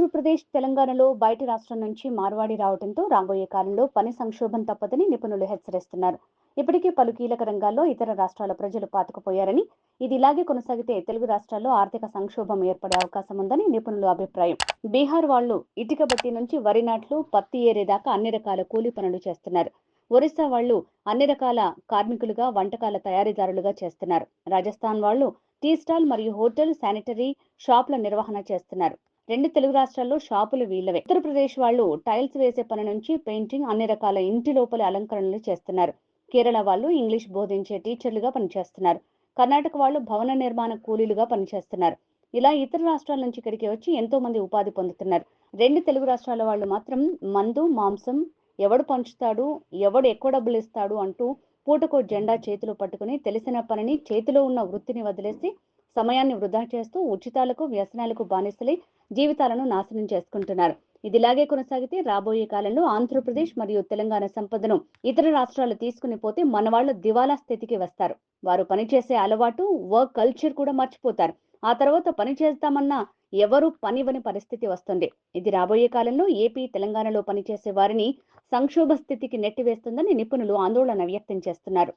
ఆంధ్రప్రదేశ్, తెలంగాణలో బయటి రాష్ట్రం నుంచి మార్వాడి రావడంతో రాబోయే కాలంలో పని సంక్షోభం తప్పదని నిపుణులు హెచ్చరిస్తున్నారు. ఇప్పటికే పలు కీలక రంగాల్లో ఇతర రాష్ట్రాల ప్రజలు పాతుకుపోయారని, ఇది ఇలాగే కొనసాగితే తెలుగు రాష్ట్రాల్లో ఆర్థిక సంక్షోభం ఏర్పడే అవకాశం ఉందని నిపుణుల అభిప్రాయం. బీహార్ వాళ్లు ఇటుక బట్టి నుంచి వరి నాట్లు, పత్తి ఏరేదాకా అన్ని రకాల కూలీ పనులు చేస్తున్నారు. ఒరిస్సా వాళ్లు అన్ని రకాల కార్మికులుగా, వంటకాల తయారీదారులుగా చేస్తున్నారు. రాజస్థాన్ వాళ్లు టీ స్టాల్ మరియు హోటల్, శానిటరీ షాపుల నిర్వహణ చేస్తున్నారు. రెండు తెలుగు రాష్ట్రాల్లో షాపులు వీళ్లవే. ఉత్తరప్రదేశ్ వాళ్లు టైల్స్ వేసే పని నుంచి పెయింటింగ్, అన్ని రకాల ఇంటి లోపలి అలంకరణలు చేస్తున్నారు. కేరళ వాళ్లు ఇంగ్లీష్ బోధించే టీచర్లుగా పనిచేస్తున్నారు. కర్ణాటక వాళ్లు భవన నిర్మాణ కూలీలుగా పనిచేస్తున్నారు. ఇలా ఇతర రాష్ట్రాల నుంచి ఇక్కడికి వచ్చి ఎంతో మంది ఉపాధి పొందుతున్నారు. రెండు తెలుగు రాష్ట్రాల వాళ్లు మాత్రం మందు, మాంసం ఎవడు పంచుతాడు, ఎవడు ఎక్కువ డబ్బులు ఇస్తాడు అంటూ పూటకో జెండా చేతిలో పట్టుకుని తెలిసిన పనిని, చేతిలో ఉన్న వృత్తిని వదిలేసి సమయాన్ని వృధా చేస్తూ ఉచితాలకు, వ్యసనాలకు బానిసలై జీవితాలను నాశనం చేసుకుంటున్నారు. ఇదిలాగే కొనసాగితే రాబోయే కాలంలో ఆంధ్రప్రదేశ్ మరియు తెలంగాణ సంపదను ఇతర రాష్ట్రాలు తీసుకుని పోతే మనవాళ్లు దివాలా స్థితికి వస్తారు. వారు పనిచేసే అలవాటు, వర్క్ కల్చర్ కూడా మర్చిపోతారు. ఆ తర్వాత పని చేస్తామన్నా ఎవరు పనివని పరిస్థితి వస్తుంది. ఇది రాబోయే కాలంలో ఏపీ, తెలంగాణలో పనిచేసే వారిని సంక్షోభ స్థితికి నెట్టివేస్తుందని నిపుణులు ఆందోళన వ్యక్తం చేస్తున్నారు.